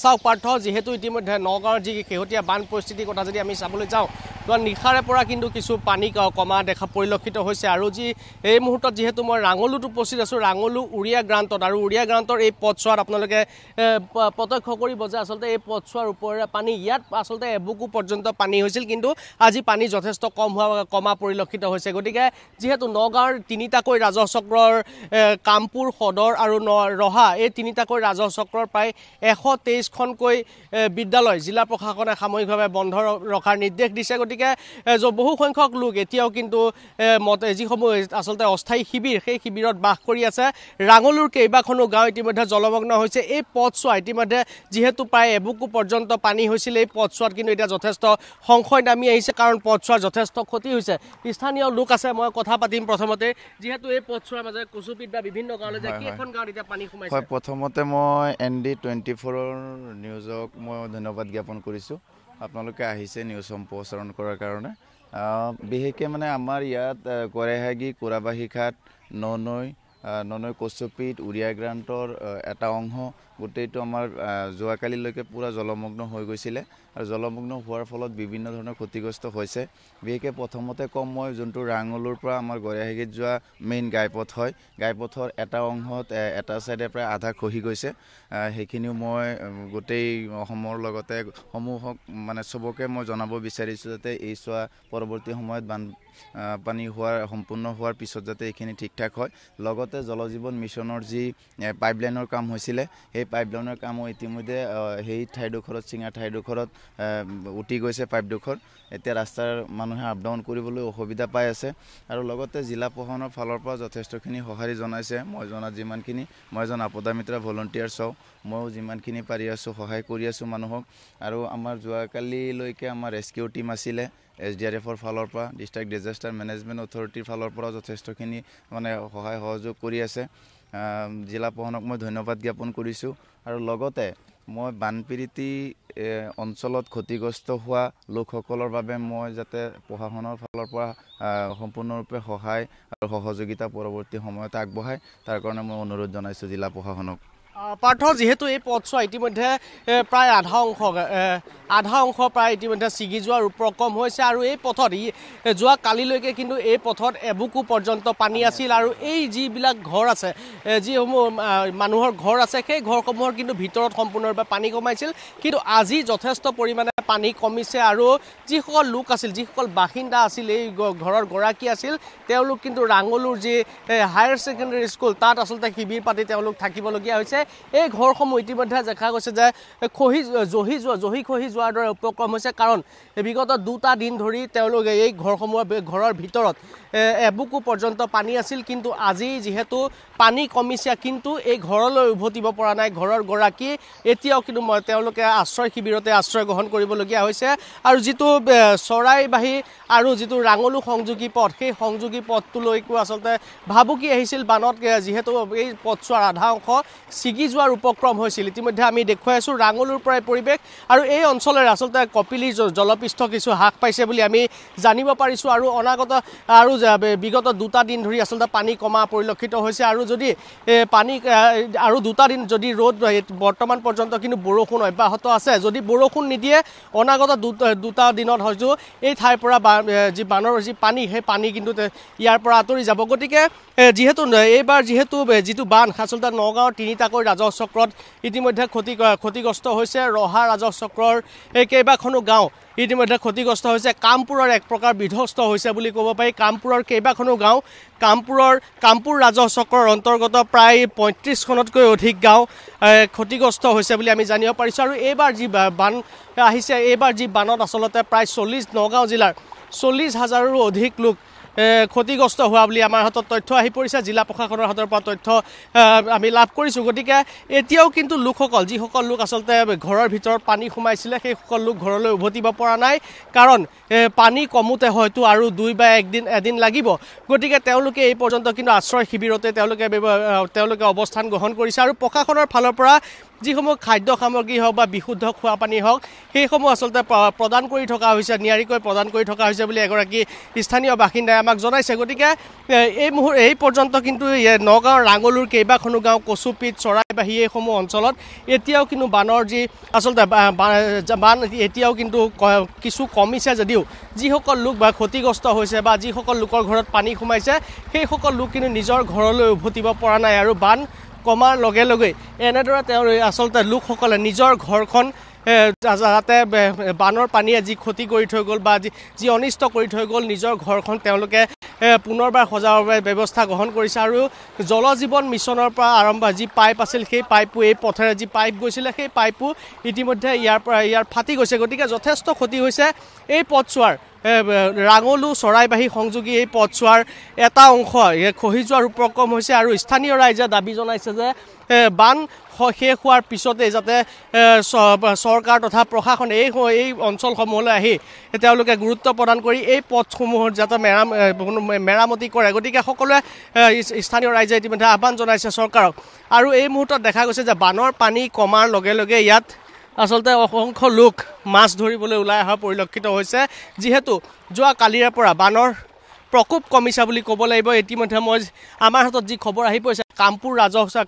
চাওক পাৰ্থ যেহেতু ইতিমধ্যে নগাঁৱৰ যি শেহতীয়া বান পৰিস্থিতিৰ কথা যদি আমি চাবলৈ যাওঁ নিশাৰে পৰা কিন্তু কিছু পানী কমা দেখা পৰিলক্ষিত হৈছে আৰু যি এই মুহূৰ্তত যেহেতু মই ৰাঙলুত উপস্থিত আছোঁ ৰাঙলু উৰিয়া গ্ৰান্তত আৰু উৰিয়া গ্ৰান্তৰ এই পথছোৱাত আপোনালোকে প্ৰত্যক্ষ কৰিব যে আচলতে এই পথছোৱাৰ ওপৰেৰে পানী ইয়াত আচলতে এবুকু পৰ্যন্ত পানী হৈছিল কিন্তু আজি পানী যথেষ্ট কমা পৰিলক্ষিত হৈছে গতিকে যেহেতু নগাঁৱৰ তিনিটাকৈ ৰাজহ চক্ৰৰ কামপুৰ সদৰ আৰু ৰহা এই তিনিটাকৈ ৰাজহ চক্ৰৰ প্ৰায় 123খনকৈ বিদ্যালয় জিলা প্ৰশাসনে সাময়িকভাৱে বন্ধ ৰখাৰ নিৰ্দেশ দিছে গতিকে বহু সংখ্যক লোক এতিয়াও কিন্তু যিসমূহ আচলতে অস্থায়ী শিবিৰ সেই শিবিৰত বাস কৰি আছে ৰাঙলুৰ কেইবাখনো গাঁও ইতিমধ্যে জলমগ্ন হৈছে এই পথছোৱা ইতিমধ্যে যেহেতু প্ৰায় এবুকু পৰ্যন্ত পানী হৈছিল এই পথছোৱাত কিন্তু এতিয়া যথেষ্ট সংশয় নামি আহিছে কাৰণ পথছোৱাৰ যথেষ্ট ক্ষতি হৈছে স্থানীয় লোক আছে মই কথা পাতিম প্ৰথমতে যেহেতু এই পথছোৱাৰ মাজে কুচুপিত বা বিভিন্ন গাঁৱলৈ যায় কেইখন গাঁৱত এতিয়া পানী সোমাইছে হয় প্ৰথমতে মই ND24 নিউজক মই ধন্যবাদ জ্ঞাপন কৰিছোঁ আপোনালোকে আহিছে নিউজ সম্প্ৰচাৰণ কৰাৰ কাৰণে বিশেষকৈ মানে আমাৰ ইয়াত গড়েহাগি কোৰাবাহী ঘাট ননৈ কচুপিত উৰিয়া গ্ৰান্তৰ এটা অংশ গোটেইটো আমাৰ যোৱাকালিলৈকে পুৰা জলমগ্ন হৈ গৈছিলে আৰু জলমগ্ন হোৱাৰ ফলত বিভিন্ন ধৰণৰ ক্ষতিগ্ৰস্ত হৈছে বিশেষকৈ প্ৰথমতে কম মই যোনটো ৰাঙলুৰ পৰা আমাৰ গড়েহাগিত যোৱা মেইন ঘাইপথ হয় ঘাইপথৰ এটা অংশত এটা চাইডে প্ৰায় আধা খহি গৈছে সেইখিনিও মই গোটেই অসমৰ লগতে সমূহক মানে চবকে মই জনাব বিচাৰিছোঁ যাতে এই চোৱা পৰৱৰ্তী সময়ত পানী সম্পূৰ্ণ হোৱাৰ পিছত যাতে এইখিনি ঠিক ঠাক হয় লগতে জলজীৱন মিছনৰ যি পাইপলাইনৰ কাম হৈছিলে সেই পাইপলাইনৰ কামো ইতিমধ্যে সেই ঠাইডোখৰত চিঙা ঠাইডোখৰত উঠি গৈছে পাইপডোখৰ এতিয়া ৰাস্তাৰ মানুহে আপ ডাউন কৰিবলৈ অসুবিধা পাই আছে আৰু লগতে জিলা প্ৰশাসনৰ ফালৰ পৰা যথেষ্টখিনি সঁহাৰি জনাইছে মই জনাত যিমানখিনি মই এজন আপদা মিত্ৰ ভলণ্টিয়াৰ্ছ হওঁ ময়ো যিমানখিনি পাৰি আছোঁ সহায় কৰি আছোঁ মানুহক আৰু আমাৰ যোৱাকালিলৈকে আমাৰ ৰেস্কিউ টীম আছিলে SDRFৰ ফালৰ পৰা ডিষ্ট্ৰিক্ট ডিজাষ্টাৰ মেনেজমেণ্ট অথৰিটিৰ ফালৰ পৰা যথেষ্টখিনি মানে সহায় সহযোগ কৰি আছে জিলা প্ৰশাসনক মই ধন্যবাদ জ্ঞাপন কৰিছোঁ আৰু লগতে মই বানপীড়িত অঞ্চলত ক্ষতিগ্ৰস্ত হোৱা লোকসকলৰ বাবে মই যাতে প্ৰশাসনৰ ফালৰ পৰা সম্পূৰ্ণৰূপে সহায় আৰু সহযোগিতা পৰৱৰ্তী সময়ত আগবঢ়ায় তাৰ কাৰণে মই অনুৰোধ জনাইছোঁ জিলা প্ৰশাসনক পাৰ্থ যেহেতু এই পথছোৱা ইতিমধ্যে প্ৰায় আধা অংশ প্ৰায় ইতিমধ্যে ছিগি যোৱাৰ উপক্ৰম হৈছে আৰু এই পথত যোৱা কালিলৈকে কিন্তু এই পথত এবুকু পৰ্যন্ত পানী আছিল আৰু এই যিবিলাক ঘৰ আছে যিসমূহ মানুহৰ ঘৰ আছে সেই ঘৰসমূহৰ কিন্তু ভিতৰত সম্পূৰ্ণৰূপে পানী কমাইছিল কিন্তু আজি যথেষ্ট পৰিমাণে পানী কমিছে আৰু যিসকল লোক আছিল যিসকল বাসিন্দা আছিল এই ঘৰৰ গৰাকী আছিল তেওঁলোক কিন্তু ৰাঙলুৰ যি হায়াৰ ছেকেণ্ডেৰী স্কুল তাত আচলতে শিবিৰ পাতি তেওঁলোক থাকিবলগীয়া হৈছে এই ঘৰসমূহ ইতিমধ্যে দেখা গৈছে যে জহি খহি যোৱাৰ দৰে উপক্ৰম হৈছে কাৰণ বিগত 2টা দিন ধৰি তেওঁলোকে এই ঘৰৰ ভিতৰত এবুকু পৰ্যন্ত পানী আছিল কিন্তু আজি যেহেতু পানী কমিছে কিন্তু এই ঘৰলৈ উভতিব পৰা নাই ঘৰৰ গৰাকী এতিয়াও কিন্তু তেওঁলোকে আশ্ৰয় শিবিৰতে আশ্ৰয় গ্ৰহণ কৰিবলগীয়া হৈছে আৰু যিটো চৰাইবাহী আৰু যিটো ৰাঙলু সংযোগী পথ সেই সংযোগী পথটোলৈকো আচলতে ভাবুকি আহিছিল বানত যিহেতু এই পথছোৱাৰ আধা অংশ ছিগি যোৱাৰ উপক্ৰম হৈছিল ইতিমধ্যে আমি দেখুৱাই আছোঁ ৰাঙলুৰ পৰাই পৰিৱেশ আৰু এই অঞ্চলেৰে আচলতে কপিলি জলপৃষ্ঠ কিছু হ্ৰাস পাইছে বুলি আমি জানিব পাৰিছোঁ আৰু অনাগত আৰু বিগত 2টা দিন ধৰি আচলতে পানী কমা পৰিলক্ষিত হৈছে আৰু যদি পানী আৰু 2টা দিন যদি ৰ'দ বৰ্তমান পৰ্যন্ত কিন্তু বৰষুণ অব্যাহত আছে যদি বৰষুণ নিদিয়ে অনাগত 2টা দিনত হয়তো এই ঠাইৰ পৰা যি বানৰ যি পানী সেই পানী কিন্তু ইয়াৰ পৰা আঁতৰি যাব গতিকে যিহেতু এইবাৰ যিটো বান আচলতে নগাঁৱৰ 3টাকৈ ৰাজহ চক্ৰত ইতিমধ্যে ক্ষতিগ্ৰস্ত হৈছে ৰহা ৰাজহ চক্ৰৰ কেইবাখনো গাঁও ইতিমধ্যে ক্ষতিগ্ৰস্ত হৈছে কামপুৰৰ এক প্ৰকাৰ বিধ্বস্ত হৈছে বুলি ক'ব পাৰি কামপুৰৰ কেইবাখনো গাঁও কামপুৰ ৰাজহ চক্ৰৰ অন্তৰ্গত প্ৰায় 35খনতকৈ অধিক গাঁও ক্ষতিগ্ৰস্ত হৈছে বুলি আমি জানিব পাৰিছোঁ আৰু এইবাৰ যি বান আহিছে এইবাৰ যি বানত আচলতে প্ৰায় নগাঁও জিলাৰ 40,000ৰো অধিক লোক ক্ষতিগ্ৰস্ত হোৱা বুলি আমাৰ হাতত তথ্য আহি পৰিছে জিলা প্ৰশাসনৰ হাতৰ পৰা তথ্য আমি লাভ কৰিছোঁ গতিকে এতিয়াও কিন্তু যিসকল লোক আচলতে ঘৰৰ ভিতৰত পানী সোমাইছিলে সেইসকল লোক ঘৰলৈ উভতিব পৰা নাই কাৰণ পানী কমোতে হয়তো আৰু 2 বা এদিন লাগিব গতিকে তেওঁলোকে এই পৰ্যন্ত কিন্তু আশ্ৰয় শিবিৰতে তেওঁলোকে অৱস্থান গ্ৰহণ কৰিছে আৰু প্ৰশাসনৰ ফালৰ পৰা যিসমূহ খাদ্য সামগ্ৰী হওক বা বিশুদ্ধ খোৱা পানী হওক সেইসমূহ আচলতে প্ৰদান কৰি থকা হৈছে নিয়াৰিকৈ প্ৰদান কৰি থকা হৈছে বুলি এগৰাকী স্থানীয় বাসিন্দাই আমাক জনাইছে গতিকে এই পৰ্যন্ত কিন্তু নগাঁৱৰ ৰাঙলুৰ কেইবাখনো গাঁও কচুপিত চৰাই বাহি এইসমূহ অঞ্চলত এতিয়াও কিন্তু বানৰ যি আচলতে বান এতিয়াও কিন্তু কিছু কমিছে যদিও যিসকল লোক বা ক্ষতিগ্ৰস্ত হৈছে বা যিসকল লোকৰ ঘৰত পানী সোমাইছে সেইসকল লোক কিন্তু নিজৰ ঘৰলৈ উভতিব পৰা নাই আৰু বান কমাৰ লগে লগে এনেদৰে তেওঁ আচলতে লোকসকলে নিজৰ ঘৰখন যাতে বানৰ পানীয়ে যি ক্ষতি কৰি থৈ গ'ল বা যি অনিষ্ট কৰি থৈ গ'ল নিজৰ ঘৰখন তেওঁলোকে পুনৰবাৰ সজাবৰ বাবে ব্যৱস্থা গ্ৰহণ কৰিছে আৰু জল জীৱন মিছনৰ পৰা আৰম্ভ যি পাইপ আছিল সেই পাইপো এই পথেৰে যি পাইপ গৈছিলে সেই পাইপো ইতিমধ্যে ইয়াৰ ফাটি গৈছে গতিকে যথেষ্ট ক্ষতি হৈছে এই পথছোৱাৰ ৰাঙলু চৰাইবাহী সংযোগী এই পথছোৱাৰ এটা অংশ খহি যোৱাৰ উপক্ৰম হৈছে আৰু স্থানীয় ৰাইজে দাবী জনাইছে যে বান শেষ হোৱাৰ পিছতে যাতে চৰকাৰ তথা প্ৰশাসনে এই অঞ্চলসমূহলৈ আহি তেওঁলোকে গুৰুত্ব প্ৰদান কৰি এই পথসমূহৰ যাতে মেৰামতি কৰে গতিকে সকলোৱে স্থানীয় ৰাইজে ইতিমধ্যে আহ্বান জনাইছে চৰকাৰক আৰু এই মুহূৰ্তত দেখা গৈছে যে বানৰ পানী কমাৰ লগে লগে ইয়াত আচলতে অসংখ্য লোক মাছ ধৰিবলৈ ওলাই অহা পৰিলক্ষিত হৈছে যিহেতু যোৱা কালিৰে পৰা বানৰ প্ৰকোপ কমিছে বুলি ক'ব লাগিব ইতিমধ্যে মই আমাৰ হাতত যি খবৰ আহি পৰিছে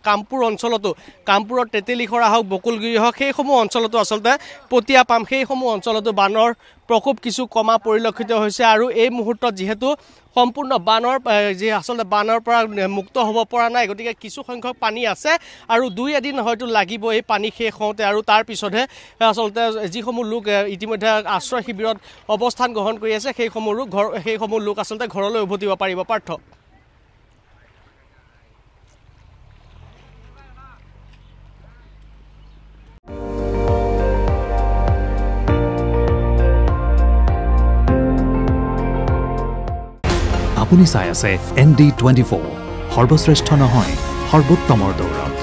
কামপুৰ অঞ্চলতো কামপুৰৰ তেতেলীখৰা হওক বকুলগুৰি হওক সেইসমূহ অঞ্চলতো আচলতে পতিয়া পাম সেইসমূহ অঞ্চলতো বানৰ প্ৰকোপ কিছু কমা পৰিলক্ষিত হৈছে আৰু এই মুহূৰ্তত যিহেতু সম্পূৰ্ণ বানৰ যি আচলতে বানৰ পৰা মুক্ত হ'ব পৰা নাই গতিকে কিছু সংখ্যক পানী আছে আৰু 2 এদিন হয়তো লাগিব এই পানী শেষ হওঁতে আৰু তাৰ পিছতহে আচলতে যিসমূহ লোক ইতিমধ্যে আশ্ৰয় শিবিৰত অৱস্থান গ্ৰহণ কৰি আছে সেইসমূহ লোক আচলতে ঘৰলৈ উভতিব পাৰিব পাৰ্থ আপুনি চাই আছে ND24 সৰ্বশ্ৰেষ্ঠ নহয় সৰ্বোত্তমৰ দৌৰ